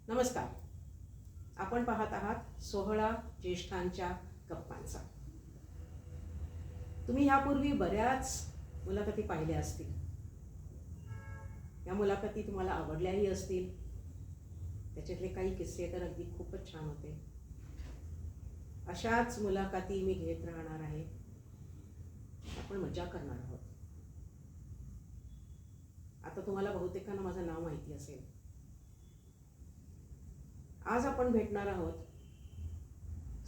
नमस्कार. आपण पाहत आहात 16 ज्येष्ठांच्या गप्पांचा. तुम्ही ह्यापूर्वी बऱ्याच मुलाखती पाहिल्या असतील. या मुलाखती तुम्हाला आवडल्याही असतील. त्याच्यातले काही किस्से तर अगदी खूपच छान होते. अशाच मुलाखती मी घेत राहणार आहे. आपण मजा करणार आहोत. आता तुम्हाला बहुतेकांना माझं नाव माहिती असेल. आज आपण भेटणार आहोत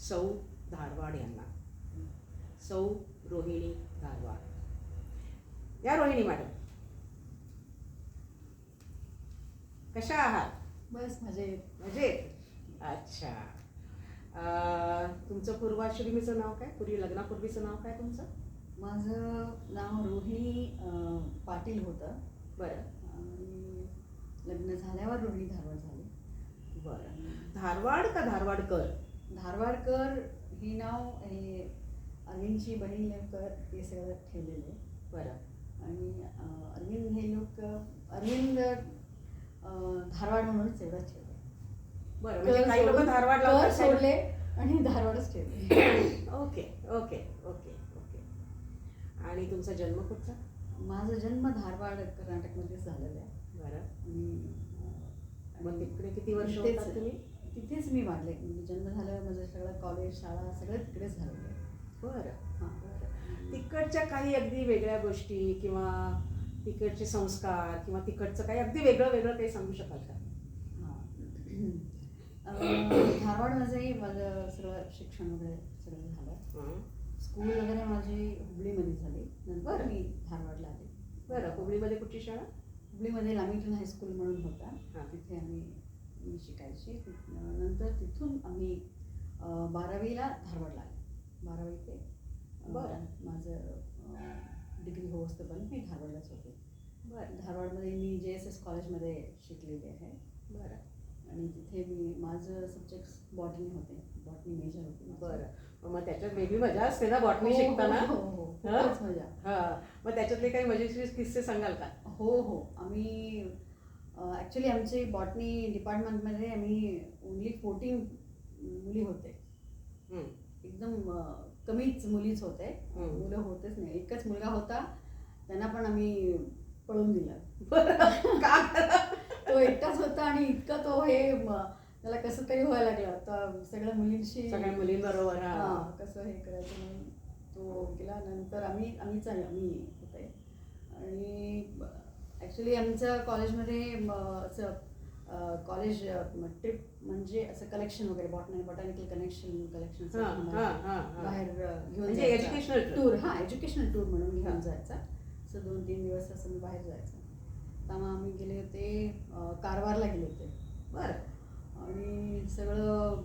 सौ धारवाड यांना. सौ रोहिणी धारवाड. या रोहिणी मॅडम, कशा आहात? बस मजेत. मजेत. अच्छा. तुमचं पूर्वाश्रमीचं नाव काय? लग्नापूर्वीचं नाव काय तुमचं? माझं नाव रोहिणी पाटील होतं. बरं. आणि लग्न झाल्यावर रोहिणी धारवाड झाली. बरं. धारवाड का धारवाडकर? धारवाडकर ही नाव हे अरविंदची बहीण लेवकर ते सगळं ठेवलेलं आहे. बरं. आणि अरविंद हे लोक अरविंद धारवाड म्हणूनच एवढंच ठेवलं. बरं, म्हणजे काही लोक धारवाड कर सोडले आणि धारवाडच ठेवले. Okay okay okay okay. आणि तुमचा जन्म कुठचा? माझा जन्म धारवाड कर्नाटकमध्येच झालेला आहे. बरं. आणि मग तिकडे किती वर्ष होतात तुम्ही? तिथेच मी वाढले. म्हणजे जन्म झालं, माझं सगळं कॉलेज शाळा सगळं तिकडेच झालेलं आहे. बरं. हां. बरं. तिकडच्या काही अगदी वेगळ्या गोष्टी किंवा तिकडचे संस्कार किंवा तिकडचं काही अगदी वेगळं वेगळं काही सांगू शकाल का? धारवाडमध्ये माझं सगळं शिक्षण वगैरे सगळं झालं. स्कूल वगैरे माझी हुबळीमध्ये झाली. नंतर मी धारवाडला आले. बरं. हुबळीमध्ये कुठची शाळा? हुबळीमध्ये लामिंग्टन हायस्कूल म्हणून होता. तिथे मी शिकायची. नंतर तिथून आम्ही 12वीला धारवाडला आले. 12वी ते बरं. माझं डिग्री होईस्तोपर्यंत मी धारवाडलाच होते. बरं. धारवाडमध्ये मी JSS कॉलेजमध्ये शिकलेले आहे. बरं. आणि तिथे मी माझं सब्जेक्ट्स बॉटनी होते. बॉटनी मेजर होते. बरं. मग त्याच्यात वेगळी मजा असते ना बॉटनी शिकताना? हो, खूपच मजा. हां. मग त्याच्यातले काही मजेशीर किस्से सांगाल का? हो. आम्ही ॲक्च्युली आमचे बॉटनी डिपार्टमेंटमध्ये आम्ही ओन्ली 14 मुली होते. एकदम कमीच मुलीच होते. मुलं होतेच नाही. एकच मुलगा होता. त्यांना पण आम्ही पळून दिलं. तो एकटाच होता आणि इतकं तो त्याला कसं तरी व्हायला लागलं. तर सगळ्या मुलींबरोबर कसं हे करायचं म्हणून तो गेला. नंतर आम्ही होते. आणि ॲक्च्युली आमच्या कॉलेजमध्ये असं कॉलेज ट्रिप म्हणजे असं कलेक्शन वगैरे बॉटॅनिकल कलेक्शन बाहेर घेऊन एज्युकेशनल टूर. एज्युकेशनल टूर म्हणून घेऊन जायचा. असं 2-3 दिवस असं मी बाहेर जायचं. तेव्हा आम्ही गेले होते कारवारला गेले होते. बरं. आणि सगळं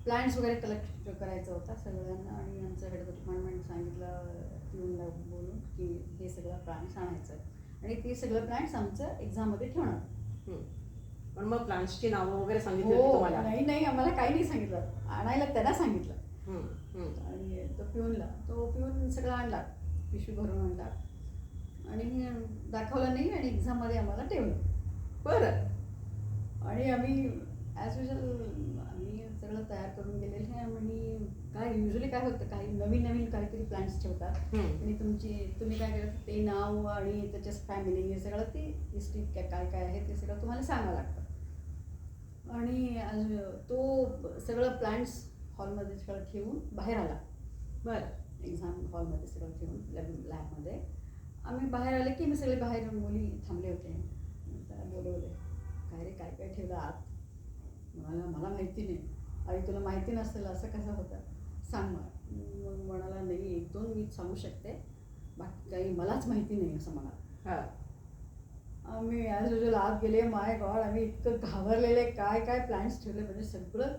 प्लॅन्स वगैरे कलेक्ट करायचं होता सगळ्यांना. आणि आमचं हेड ऑफ डिपार्टमेंट सांगितलं पिऊनला बोलून की हे सगळं प्लॅन्स आणायचं आणि ते सगळं प्लॅन्स आमचं एक्झाममध्ये ठेवणार. पण मग प्लांट्सची नावं वगैरे सांगितली तुम्हाला? नाही, आम्हाला काही नाही सांगितलं. आणायला त्यांना सांगितलं. आणि तो पिऊन सगळं आणला, पिशवी भरून आणला आणि दाखवलं नाही आणि एक्झाममध्ये आम्हाला ठेवलं. बरं. आणि आम्ही ॲज युजल आम्ही सगळं तयार करून गेलेलं आहे. आणि काय युजली काय होतं, काही नवीन काहीतरी प्लॅन्स ठेवतात आणि तुम्ही काय करता ते नाव आणि त्याच्या फॅमिली हे सगळं ते हिस्ट्री काय आहे ते सगळं तुम्हाला सांगावं लागतं. आणि तो सगळं प्लॅन्स हॉलमध्ये सगळं ठेवून बाहेर आला. बरं. एक्झाम हॉलमध्ये सगळं ठेवून लॅबमध्ये आम्ही बाहेर आले की मी सगळे बाहेर मुली थांबले होते. त्याला बोलवले, काय रे काय ठेवलं आत? मला माहिती नाही. अरे तुला माहिती नसेल असं कसं होतं, सांग मग म्हणाला नाही 1-2 मी सांगू शकते, बाकी काही मलाच माहिती नाही असं म्हणाला. आम्ही ॲज युजल आत गेले. माय गॉड, आम्ही इतकं घाबरलेले. काय प्लॅन्स ठेवले म्हणजे सगळं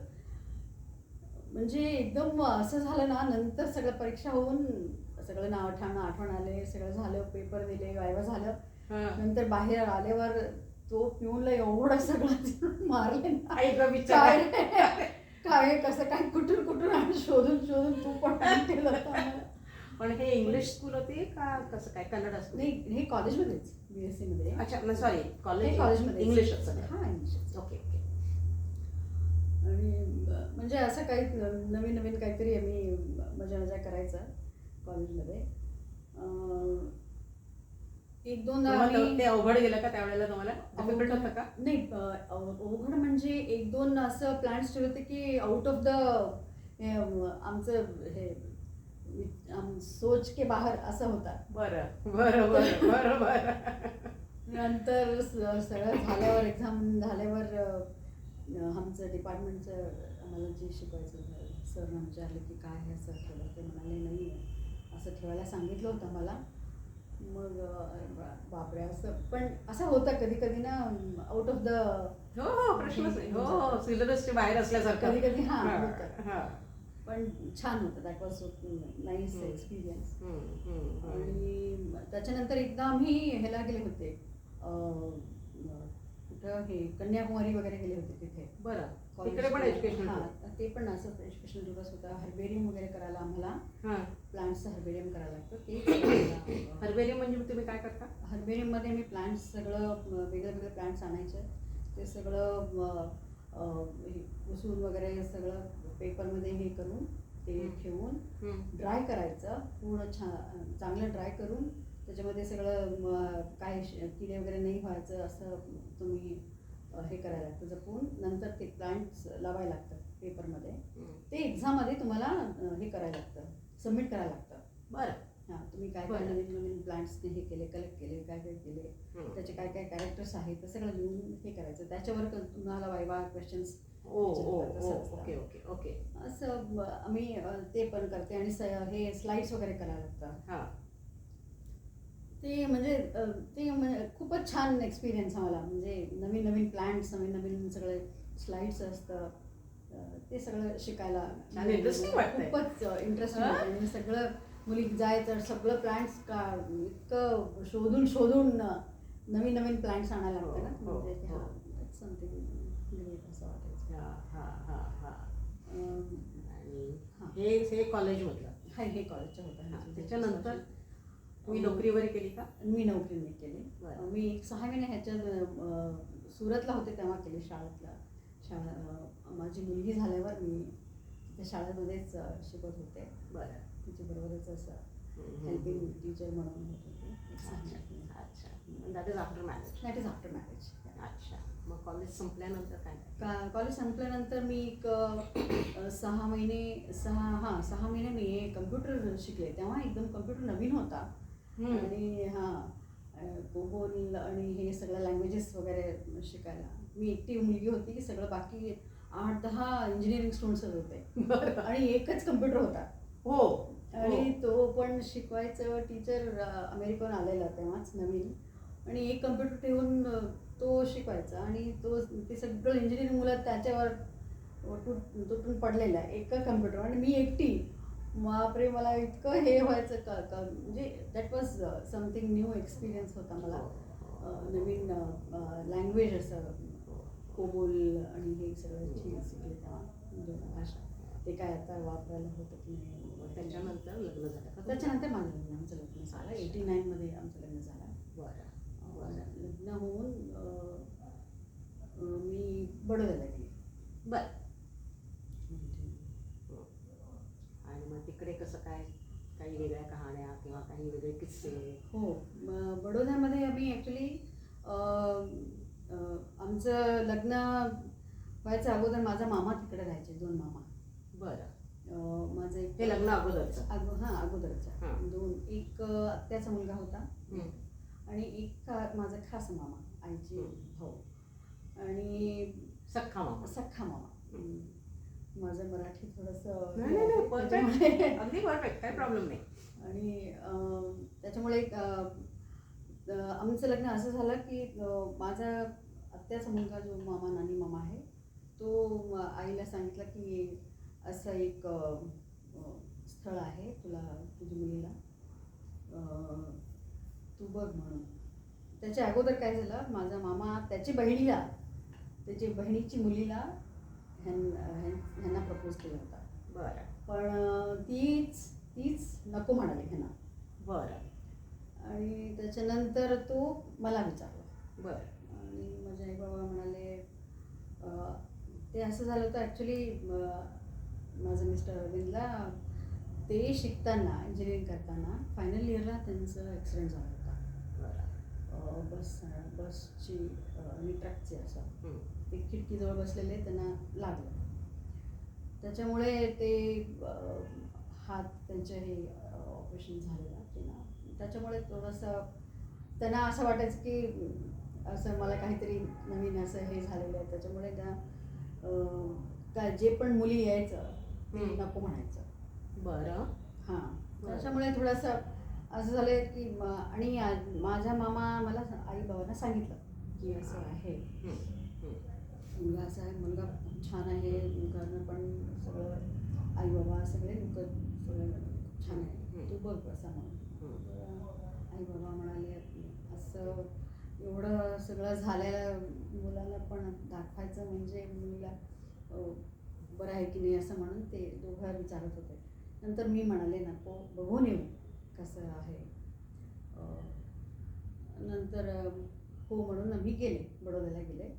म्हणजे एकदम असं झालं ना. नंतर सगळं परीक्षा होऊन सगळं आठवण आले, सगळं झालं, पेपर दिले, वायवा झालं. नंतर बाहेर आल्यावर तो पिऊनला एवढं सगळं मारले काय कसं काय कुठून शोधून तू पण केलं होतं. पण हे इंग्लिश स्कूल होती का कसं काय? कन्नड असतं? नाही, हे कॉलेजमध्येच BSc मध्ये. अच्छा, सॉरी, कॉलेजमध्ये इंग्लिश. इंग्लिश. Okay okay. म्हणजे असं काही नवीन नवीन काहीतरी आम्ही मजा मजा करायचा कॉलेजमध्ये. एक दोनदा पण मग आम्ही ते अवघड गेलं का त्यावेळेला तुम्हाला डिफिकल्ट होतं का? नाही, अवघड म्हणजे एक दोन असं प्लॅन्स ठेवले होते की आउट ऑफ द आमचं हे सोच के बाहेर असं होता. बरं बरं बरं बरं बरं. नंतर सगळं झाल्यावर एक्झाम झाल्यावर आमचं डिपार्टमेंटचं आम्हाला जे शिकवायचं सरनं विचारलं की काय हे असं ठेवलं, ते म्हणाले नाही असं ठेवायला सांगितलं होतं मला. मग बापरे, असं पण असं होतं कधी कधी ना आउट ऑफ द हो हो प्रश्नच नाही. हो हो सिलेबसच्या बाहेर असल्यासारखं. कधी कधी हां हां, होतं. हां. पण छान होतं. That was nice experience. आणि त्याच्यानंतर एकदा आम्ही ह्याला गेले होते कुठं हे कन्याकुमारी वगैरे गेले होते तिथे. बरं College तिकडे पण ला. एज्युकेशनल हां, ते पण असंच एज्युकेशनल दिवस होता. हर्बेरियम वगैरे करायला आम्हाला हां. प्लांट्सचं हर्बेरियम करायला लागतं. ते हर्बेरियम म्हणजे तुम्ही काय करता? हर्बेरियममध्ये मी प्लांट्स सगळं वेगळे वेगळे प्लांट्स आणायचे, ते सगळं हे पुसून वगैरे सगळं पेपरमध्ये हे करून ते ठेवून ड्राय करायचं पूर्ण चांगलं ड्राय करून त्याच्यामध्ये सगळं काय किडे वगैरे नाही व्हायचं असं तुम्ही हे करायला लागतं जपून. नंतर ते प्लांट्स लावायला लागतात पेपरमध्ये. ते एक्झाममध्ये तुम्हाला हे करायला लागतं, सबमिट करायला लागतं. बरं. हां, तुम्ही काय काय नवीन नवीन प्लांट्स हे केले, कलेक्ट केले, काय काय केले, त्याचे काय काय कॅरेक्टर्स आहेत ते सगळं लिहून हे करायचं. त्याच्यावर तुम्हाला viva questions okay okay okay. असं आम्ही ते पण करते. आणि हे स्लाइड्स वगैरे करायला लागतात. हां. ते म्हणजे खूपच छान एक्सपिरियन्स आम्हाला. म्हणजे नवीन नवीन प्लांट्स, नवीन नवीन सगळे स्लाइड्स असतं, ते सगळं शिकायला इंटरेस्टिंग वाटतंय. खूपच इंटरेस्टिंग वाटतं. आणि सगळं मुली जायचं सगळं प्लांट्स का इतकं शोधून शोधून नवीन नवीन प्लांट्स आणायला लागतं ना. म्हणजे हां समथिंग ग्रेट असं वाटायचं. आणि हे कॉलेजमधलं. हां, हे कॉलेजचं होतं. त्याच्यानंतर तुम्ही नोकरी वगैरे केली का? मी नोकरी नाही केली. बरं. मी 6 महिने ह्याच्यात सुरतला होते तेव्हा केली. शाळा माझी मुलगी झाल्यावर मी त्या शाळेमध्येच शिकत होते. बरं. तिच्याबरोबरच असं हेल्पिंग टीचर म्हणून होत होते. अच्छा. That is after marriage. That is after marriage. अच्छा. मग कॉलेज संपल्यानंतर काय? कॉलेज संपल्यानंतर मी एक 6 महिने मी कम्प्युटर शिकले. तेव्हा एकदम कम्प्युटर नवीन होता. आणि कोबोल आणि हे सगळं लँग्वेजेस वगैरे शिकायला मी एकटी मुलगी होती की सगळं बाकी 8-10 इंजिनिअरिंग स्टुडंट्स होते आणि एकच कम्प्युटर होता. हो. आणि तो पण शिकवायचं टीचर अमेरिकन आलेला तेव्हाच नवीन. आणि एक कम्प्युटर ठेवून तो शिकवायचा. आणि ते सगळं इंजिनिअरिंग मुलं त्याच्यावर तुटून पडलेलं आहे एका कम्प्युटर. आणि मी एकटी. बापरे, मला इतकं हे व्हायचं का म्हणजे that was something new experience होता मला. नवीन लँग्वेज असं कोबोल आणि हे सगळं शिकले तेव्हा भाषा. ते काय आता वापरायला होतं की नाही. त्याच्यानंतर लग्न झालं. त्याच्यानंतर आमचं लग्न झालं. 89मध्ये आमचं लग्न झालं. बरं. लग्न होऊन मी बडोद्याला गेले. बरं. आणि मग तिकडे कसं काय, काही वेगळ्या कहाण्या किंवा काही वेगळे किस्से? हो, बडोद्यामध्ये आम्ही ॲक्च्युली आमचं लग्न व्हायचं अगोदर माझा मामा तिकडे राहायचे, 2 मामा. बरं. माझं एक हे लग्न अगोदरचं? अगोदरचं. एक आत्याचा मुलगा होता आणि एक माझा खास मामा, आईची भाऊ. आणि सख्खा मामा. माझं मराठी थोडंसं नाही अगदी परफेक्ट, काही प्रॉब्लेम नाही. आणि त्याच्यामुळे आमचं लग्न असं झालं की माझा आत्याचा मुलगा जो नानी मामा आहे तो आईला सांगितलं की असं एक स्थळ आहे तुझ्या मुलीला तू बघ म्हणून. त्याच्या अगोदर काय झालं, माझा मामा त्याची बहिणीची मुलीला ह्यांना प्रपोज केला होता. बरं. पण तीच नको म्हणाली ह्यांना. बरं. आणि त्याच्यानंतर तो मला विचारला. बरं. आणि माझे आई बाबा म्हणाले ते असं झालं होतं ॲक्च्युली माझं मिस्टर अरविंदला ते शिकताना इंजिनिअरिंग करताना फायनल इयरला त्यांचं ॲक्सिडेंट झाला होता. बसची आणि ट्रकची असं ते खिडकीजवळ बसलेले त्यांना लागलं. त्याच्यामुळे ते हात त्यांचे हे ऑपरेशन झालेलं किंवा त्याच्यामुळे थोडंसं त्यांना असं वाटायचं की असं मला काहीतरी नवीन असं हे झालेलं आहे. त्याच्यामुळे त्या काय जे पण मुली यायचं ते नको म्हणायचं. बरं. हां, त्याच्यामुळे थोडंसं असं झालं की आणि माझ्या मामा मला आई बाबांना सांगितलं की असं आहे, मुलगा असा आहे, मुलगा खूप छान आहे, घरनं पण सगळं आई बाबा सगळे लोक सगळं छान आहे, तू बघ असं म्हणून. आई बाबा म्हणाले असं एवढं सगळं झालेलं मुलाला पण दाखवायचं म्हणजे मुलीला बरं आहे की नाही असं म्हणून ते दोघं विचारत होते. नंतर मी म्हणाले नको, बघून येऊ कसं आहे. नंतर हो म्हणून आम्ही गेले, बडोद्याला गेले.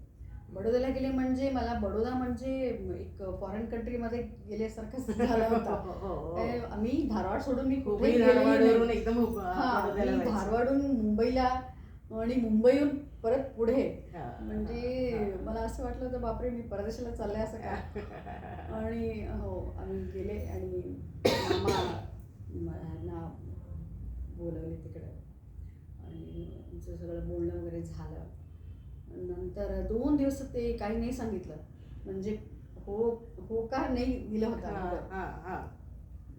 बडोद्याला गेले म्हणजे मला बडोदा म्हणजे एक फॉरेन कंट्रीमध्ये गेल्यासारखंच झालं होतं. आम्ही धारवाड सोडून मी कुठे धारवाडहून मुंबईला आणि मुंबईहून परत पुढे, म्हणजे मला असं वाटलं होतं बापरे मी परदेशाला चालले असं का. आणि हो आम्ही गेले आणि मामांना बोलवले तिकडं आणि आमचं सगळं बोलणं वगैरे झालं. नंतर 2 दिवस ते काही नाही सांगितलं, म्हणजे हो का नाही दिलं होतं.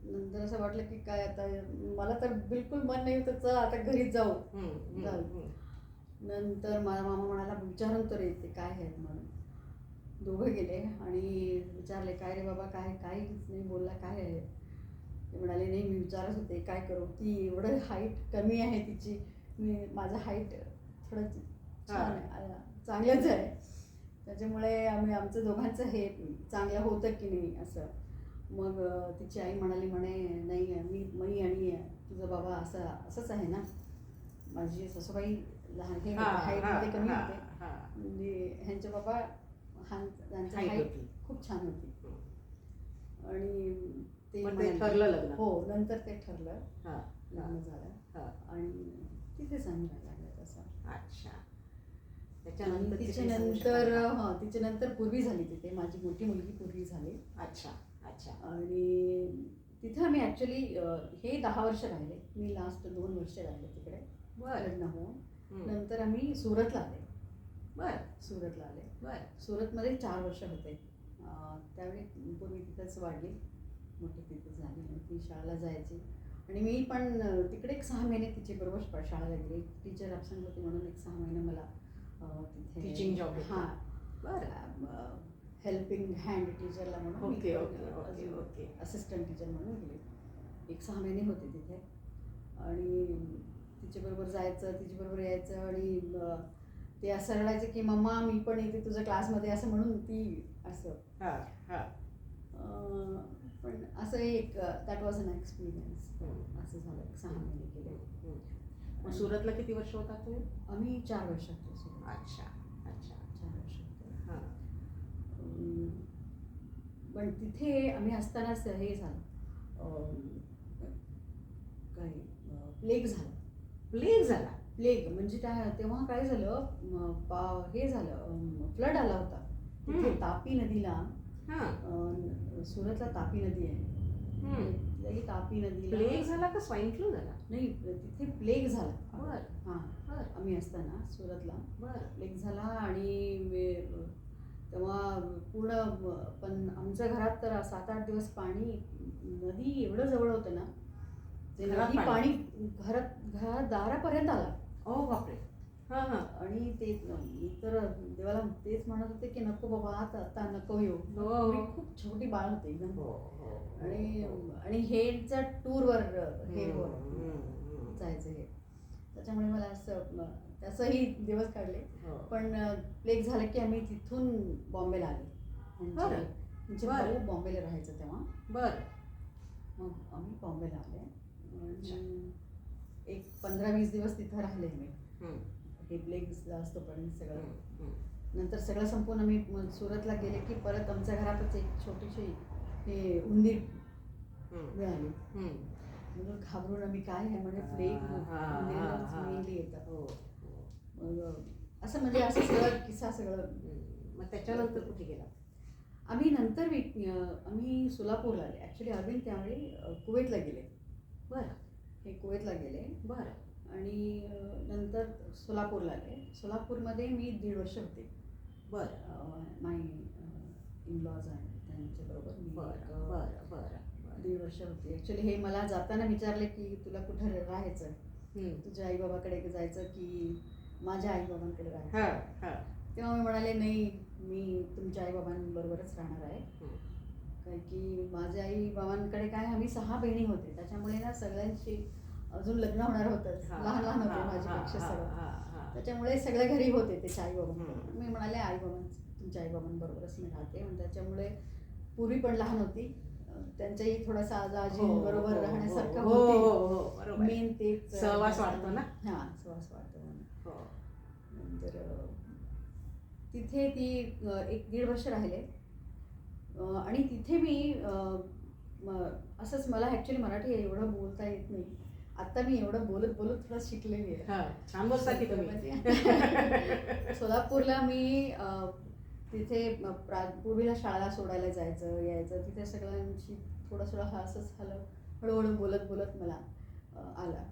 नंतर असं वाटलं की काय आता मला तर बिलकुल मन नाही होतं, चल आता घरीच जाऊ. नंतर माझा मामा म्हणाला विचारून तर येते काय आहे म्हणून. दोघं गेले आणि विचारले काय रे बाबा काय काहीच नाही बोलला काय आहे. ते म्हणाले नाही मी विचारत होते काय करू, ती एवढं हाईट कमी आहे तिची, माझं हाईट थोडं छान आहे चांगलंच आहे, त्याच्यामुळे आमचं दोघांचं हे चांगलं होतं की नाही असं. मग तिची आई म्हणे नाही मी आणि तुझा बाबा असंच आहे ना. माझी सासूबाई लहान हे हाईटमध्ये कमी होते, म्हणजे ह्यांचे बाबा त्यांची हाईट खूप छान होती. आणि ते ठरलं लग्न. हो नंतर ते ठरलं, लग्न झालं आणि तिथेच आम्ही राहिला तसं. अच्छा. तिच्यानंतर पूर्वी झाली तिथे, माझी मोठी मुलगी पूर्वी झाली. अच्छा अच्छा. आणि तिथे आम्ही ॲक्च्युली हे 10 वर्ष राहिले, मी लास्ट 2 वर्ष राहिले तिकडे लग्न होऊन. नंतर आम्ही सुरतला आले. सुरतला आले. सुरतमध्ये 4 वर्ष होते. त्यावेळी पूर्वी तिथंच वाढली, मोठी तिथेच झाली आणि ती शाळेला जायची आणि मी पण तिकडे एक 6 महिने तिची बरोबर शाळेला गेली. टीचर ॲब्सेंट होती म्हणून एक 6 महिने मला तिथे टीचिंग जॉब. हेल्पिंग हँड टीचरला म्हणून ओके असिस्टंट टीचर म्हणून गेले. एक 6 महिने होते तिथे आणि तिच्याबरोबर जायचं, तिच्याबरोबर यायचं आणि ते असं रडायचे की मम्मा मी पण येते तुझ्या क्लासमध्ये असं म्हणून ती असं. पण असं एक दॅट वॉज अन एक्सपिरियन्स. असं झालं 6 महिने गेले. सुरतला किती वर्ष होता तू? आम्ही 4 वर्ष होतो सुरत. अच्छा अच्छा. 4 वर्ष होते. पण तिथे आम्ही असतानाच हे झालं काय प्लेग म्हणजे तेव्हा काय झालं, हे झालं फ्लड आला होता तिथे तापी नदीला. सुरतला तापी नदी आहे, तापी नदीला प्लेग झाला का स्वाईन फ्लू झाला? नाही तिथे प्लेग झाला. आम्ही असताना सुरतला प्लेग झाला आणि तेव्हा पूर्ण पण आमच्या घरात तर 7-8 दिवस पाणी, नदी एवढं जवळ होतं ना ते नदी पाणी घरात दारापर्यंत आला. बापरे. आणि ते तर देवाला तेच म्हणत होते की नको बाबा आता नको येऊ. खूप छोटी बाळ होते एकदम. आणि हेच्या टूरवर हे जायचं हे, त्याच्यामुळे मला असं तसंही दिवस काढले. पण प्लेग झालं की आम्ही तिथून बॉम्बेला आले. म्हणजे भाऊ बॉम्बेला राहायचं तेव्हा. मग आम्ही बॉम्बेला आले आणि एक 15-20 दिवस तिथं राहिले मी. हे प्लेग असतो पण सगळं. नंतर सगळं संपून आम्ही सुरतला गेले की परत आमच्या घरातच एक छोटीशी हे उंदीर मिळाली. म्हणून घाबरून आम्ही काय आहे म्हणजे मेनली येतात. मग असं म्हणजे असं सगळं किस्सा सगळं. मग त्याच्यानंतर कुठे गेला? आम्ही नंतर आम्ही सोलापूरला आले. ॲक्च्युली अरविंद त्यावेळी कुवेतला गेले. बरं. हे कुवेतला गेले. बरं. आणि नंतर सोलापूरला आले. सोलापूरमध्ये मी 1.5 वर्ष होते. बरं. माय इन-लॉज आहे त्यांच्याबरोबर मी बरं बरं बरं 1.5 वर्ष होते. ॲक्च्युली हे मला जाताना विचारले की तुला कुठं राहायचं, तुझ्या आईबाबाकडे जायचं की माझ्या आईबाबांकडे राहायचं. तेव्हा मी म्हणाले नाही, मी तुमच्या आईबाबांबरोबरच राहणार आहे. कारण की माझ्या आईबाबांकडे काय आम्ही 6 बहिणी होते, त्याच्यामुळे ना सगळ्यांशी अजून लग्न होणार होतं. लहान लहान होते माझ्यापेक्षा सगळं, त्याच्यामुळे सगळे घरी होते त्याच्या आईबाबांकडे. मी म्हणाले तुमच्या आईबाबांबरोबरच मी राहते. आणि त्याच्यामुळे पूर्वी पण लहान होती, त्यांच्याही थोडासा आजीबरोबर राहण्यासारखं होते. मेन तेच सहवास वाटतो ना. सहवास वाटतो म्हणून. नंतर तिथे ती 1.5 वर्ष राहिले. आणि तिथे मी असंच मला ॲक्च्युली मराठी एवढं बोलता येत नाही. आता मी एवढं बोलत थोडं शिकलेली आहे. छान बोलता की तुम्ही. सोलापूरला मी तिथे पूर्वीला शाळा सोडायला जायचं यायचं. तिथे सगळ्यांशी थोडं असंच झालं, हळूहळू बोलत मला आला.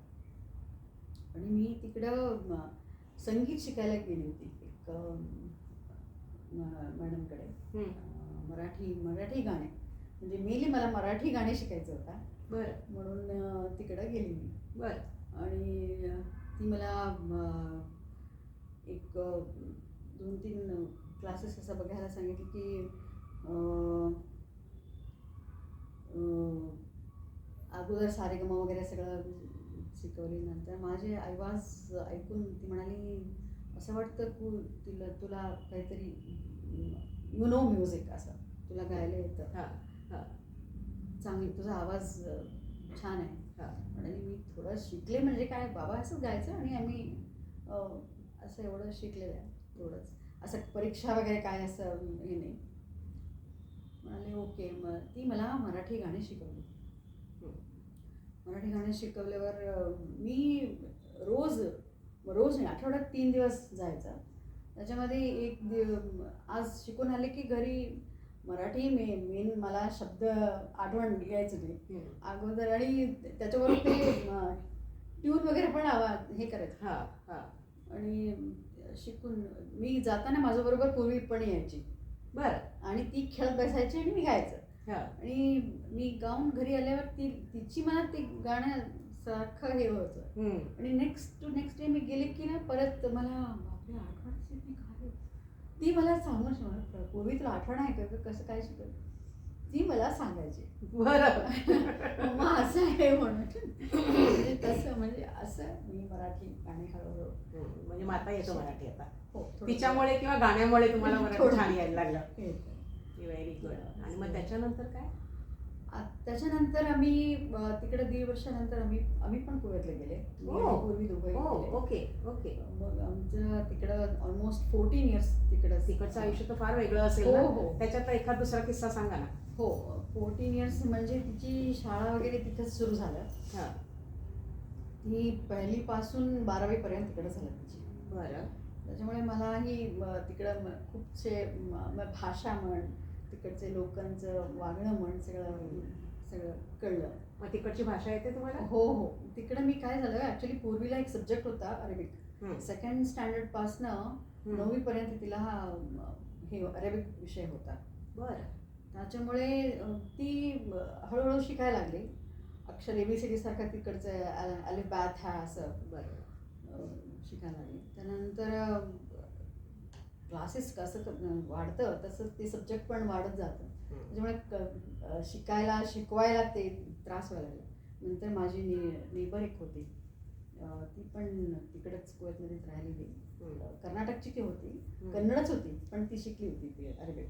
आणि मी तिकडं संगीत शिकायला गेली होती एक मॅडमकडे. मराठी गाणे, म्हणजे मेनली मला मराठी गाणे शिकायचं होता. बरं. म्हणून तिकडं गेली मी. बरं. आणि ती मला एक 2-3 क्लासेस असं बघायला सांगितलं की अगोदर सारेगम वगैरे सगळं शिकवली. नंतर माझे आवाज ऐकून ती म्हणाली असं वाटतं तुला काहीतरी म्युझिक असं तुला गायला येतं, चांगली तुझा आवाज छान आहे. आणि मी थोडं शिकले, म्हणजे काय बाबा असं गायचं. आणि आम्ही असं एवढं शिकलेलं आहे थोडंच, असं परीक्षा वगैरे काय असं हे नाही. म्हणाले ओके. मग ती मला मराठी गाणी शिकवली. मराठी गाणी शिकवल्यावर मी रोज नाही, आठवड्यात 3 दिवस जायचं. त्याच्यामध्ये आज शिकून आले की घरी मराठी मेन मला शब्द आठवण यायचं ते अगोदर. आणि त्याच्याबरोबर ते ट्यून वगैरे पण हे करायचं. आणि शिकून मी जाताना माझ्याबरोबर पूर्वी पण यायची. बरं. आणि ती खेळत बसायची आणि मी गायचं. आणि मी गाऊन घरी आल्यावर तिची मला ते गाण्यासारखं हे होतं. आणि नेक्स्ट डे मी गेले की ना परत मला बापरे आठवणायची मी काय ती मला सांगून पूर्वी तुला आठवण आहे का, कसं काय शिकवलं, ती मला सांगायची. बरं. मग असं आहे म्हणून म्हणजे तसं म्हणजे असं मी मराठी गाणी हळूहळू म्हणजे माता येतो मराठी आता. हो, तिच्यामुळे किंवा गाण्यामुळे तुम्हाला मराठी छान यायला लागलं. Very good. आणि मग त्याच्यानंतर काय? त्याच्यानंतर आम्ही तिकडे 1.5 वर्षानंतर आम्ही पण कुवेतला गेले. पूर्वी दुबई गेले. ओके. मग आमचं तिकडं ऑलमोस्ट 14 इयर्स तिकडचं आयुष्य तर फार वेगळं असेल ना. त्याच्यातला एखाद दुसरा किस्सा सांगा ना. हो, 14 इयर्स म्हणजे तिची शाळा वगैरे तिथंच सुरू झालं. ती 1ली पासून 12वी पर्यंत तिकडं झालं तिची. बरं. त्याच्यामुळे मलाही तिकडं खूपसे भाषा म्हण, तिकडचे लोकांचं वागणं म्हण सगळं कळलं. मग तिकडची भाषा येते तुम्हाला? हो. तिकडं मी काय झालं ॲक्च्युली पूर्वीला एक सब्जेक्ट होता अरेबिक. 2nd स्टँडर्ड पासनं 9वी पर्यंत तिला हे अरेबिक विषय होता. बरं. त्याच्यामुळे ती हळूहळू शिकायला लागली. अक्षर ABCD सारखं तिकडचं अलिफ बा था असं शिकायला लागली. त्यानंतर क्लासेस कसं वाढतं तसं ते सब्जेक्ट पण वाढत जातं. त्याच्यामुळे शिकवायला ते त्रास व्हायला लागला. नंतर माझी नेबर एक होती, ती पण तिकडंच कुवेतमध्येच राहिलेली. कर्नाटकची ती होती, कन्नडच होती, पण ती शिकली होती ती अरेबिक.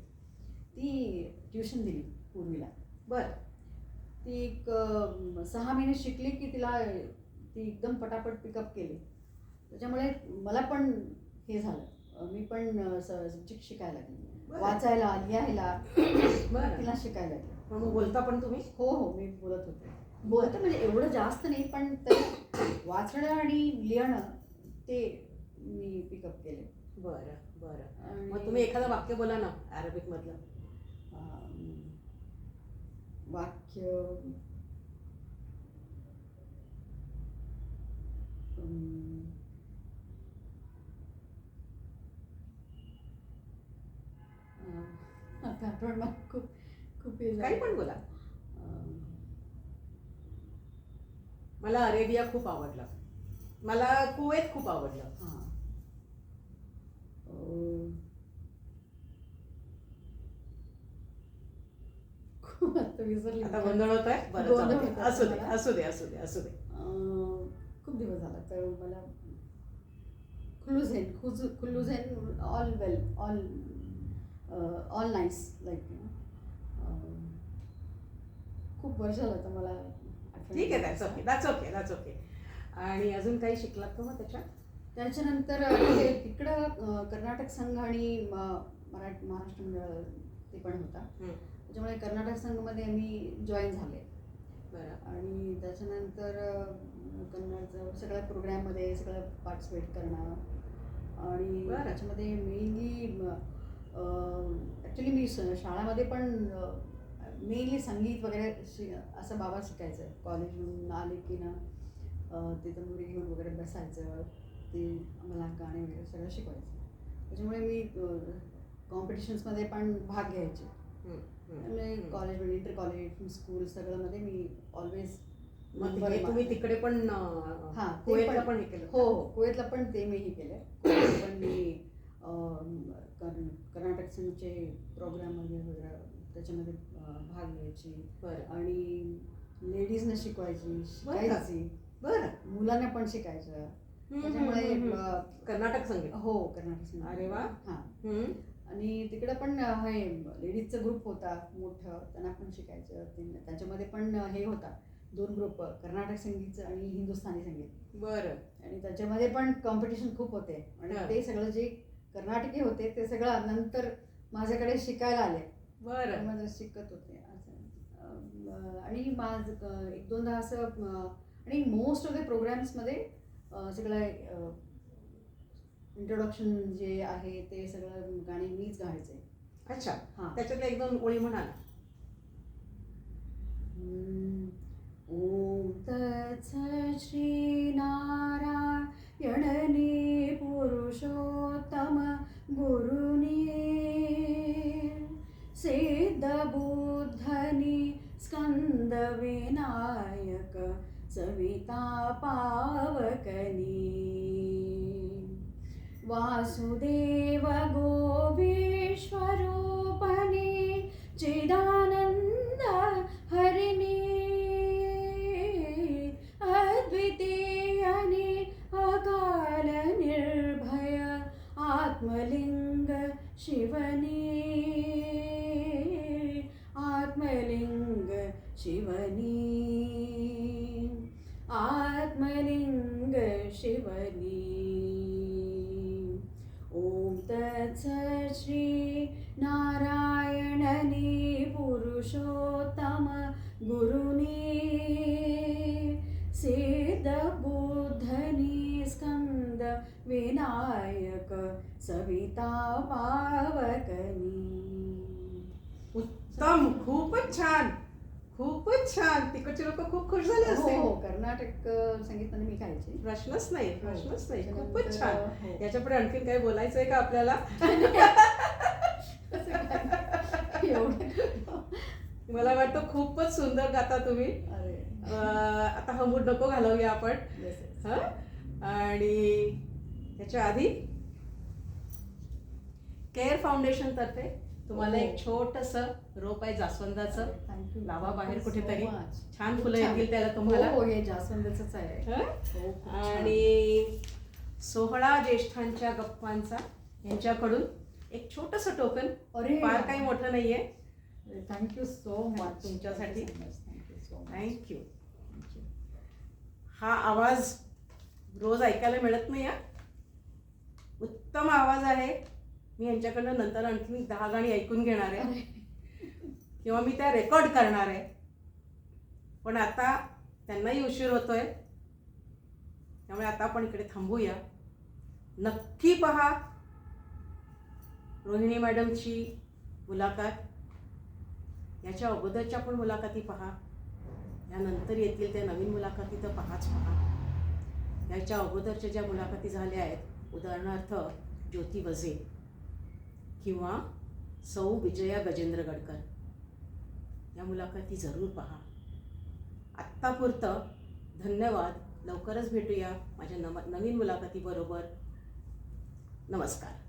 ती ट्युशन दिली पूर्वीला. बरं. ती एक 6 महिने शिकली की ती एकदम पटापट पिकअप केली. त्याच्यामुळे मला पण हे झालं, मी पण सब्जेक्ट शिकायला लागली, बरं. वाचायला, लिहायला बरं. तिला शिकायला लागली. मग बोलता पण तुम्ही? हो, मी बोलत होते. बोलते म्हणजे एवढं जास्त नाही, पण तरी वाचणं आणि लिहिणं ते मी पिकअप केले. बरं बरं. आणि मग तुम्ही एखादं वाक्य बोला ना अरेबिक मधलं. वाक्य आता आठवण मला खूप खूप हे झालं. काही पण बोला. मला अरेबिया खूप आवडलं, मला कुवेत खूप आवडलं. हां. खूप आता विसरली. आता गोंधळ होत आहे. बरं गोंधळ जाऊ दे. होतोय असू दे मला. असू दे असू दे असू दे. खूप दिवस झाला तर मला खुल्लुझेन ऑल वेल ऑल नाईस लाईक खूप वर्ष झालं तर मला आठवण ठीक आहे, नाही. That's okay. आणि अजून काही शिकलात का मग त्याच्यात? त्याच्यानंतर तिकडं कर्नाटक संघ आणि महाराष्ट्र मंडळ ते पण होता. त्याच्यामुळे कर्नाटक संघमध्ये मी जॉईन झाले. बरं. आणि त्याच्यानंतर कन्नडचं सगळ्या प्रोग्रॅममध्ये सगळं पार्टिसिपेट करणं. आणि बरं. त्याच्यामध्ये मेनली ॲक्च्युली मी शाळामध्ये पण मेनली संगीत वगैरे असं बाबा शिकायचं. कॉलेजमधून आले की ना ते तंबुरी घेऊन वगैरे बसायचं, ते आम्हाला गाणे वगैरे सगळं शिकवायचं. त्याच्यामुळे मी कॉम्पिटिशन्समध्ये पण भाग घ्यायचे. त्यामुळे कॉलेजमध्ये इंटर कॉलेज स्कूल सगळ्यामध्ये मी ऑलवेज मग तुम्ही तिकडे पण हां कुवेतला पण हे केलं? हो, कुवेतला पण ते मीही केलं. कुवेतला पण मी कर्नाटक संघचे प्रोग्राम वगैरे त्याच्यामध्ये भाग घ्यायची. बरं. आणि लेडीजना शिकायची. बरं. मुलांना पण शिकायचं. त्याच्यामुळे कर्नाटक संगीत. हो, कर्नाटक संगीत. अरे वा. हां. आणि तिकडं पण हे लेडीजचा ग्रुप होता मोठं, त्यांना पण शिकायचं. त्याच्यामध्ये पण हे होता 2 ग्रुप, कर्नाटक संगीतचं आणि हिंदुस्थानी संगीत. बरं. आणि त्याच्यामध्ये पण कॉम्पिटिशन खूप होते. आणि ते सगळं जे कर्नाटकी होते ते सगळं नंतर माझ्याकडे शिकायला आले. बरं. माझं शिकत होते असं. आणि माझं 1-2दा असं आणि मोस्ट ऑफ द प्रोग्राम्समध्ये सगळं इंट्रोडक्शन जे आहे ते सगळं गाणी मीच गायचे. अच्छा. हां. त्याच्यातल्या 1-2 ओळी म्हणा ना. ओम तत्सत् श्री नारायणने पुरुषोत्तम गुरुने सिद्ध बुद्धनी स्कंद विनायक सविता पावकनी वासुदेव गोविश्वरूपने चिदानंद हरिणे अद्वितीयने अकाल निर्भय आत्मलिंग शिवने आत्मलिंग शिवने आत्मलिंग शिवने. ओम तत्सत् श्री नारायणने पुरुषोत्तम गुरुने सिद्ध बुद्धनी स्कंद विनायक सविता पावकनी. उत्तम. खूपच छान. तिकडचे लोक खूप खुश झाले असते. हो, कर्नाटक संगीताने मी गायचे. प्रश्नच नाही. खूपच त्याच्यानंतर, छान. हो. याच्यापुढे आणखीन काही बोलायचंय का आपल्याला? मला वाटतं खूपच सुंदर गाता तुम्ही. आता हा मूड नको घालवूया आपण. आणि त्याच्या आधी केअर फाउंडेशन तर्फे तुम्हाला एक छोटंसं रोप आहे जास्वंदाचं. लावा बाहेर कुठेतरी. छान फुलं येतील त्याला तुम्हाला. हो, हे जास्वंदाचंच आहे. आणि 16 ज्येष्ठांच्या गप्पांचा यांच्याकडून एक छोटंसं टोकन. फार काही मोठं नाहीये. थँक्यू सो मच तुमच्यासाठी. थँक्यू. हा आवाज रोज ऐकायला मिळत नाही. उत्तम आवाज आहे. मी यांच्याकडनं नंतर आणखी 10 गाणी ऐकून घेणार आहे किंवा मी त्या रेकॉर्ड करणार आहे. पण आता त्यांनाही उशीर होतोय, त्यामुळे आता आपण इकडे थांबूया. नक्की पहा रोहिणी मॅडमची मुलाखत. याच्या अगोदरच्या पण मुलाखती पहा, यानंतर येतील त्या नवीन मुलाखती तर पहाच पहा. याच्या अगोदरच्या ज्या मुलाखती झाल्या आहेत, उदाहरणार्थ ज्योती वझे किंवा सौ विजया गजेंद्र गडकर, या मुलाखती जरूर पहा. आत्तापुरतं धन्यवाद. लवकरच भेटूया माझ्या नवीन मुलाखतीबरोबर. नमस्कार.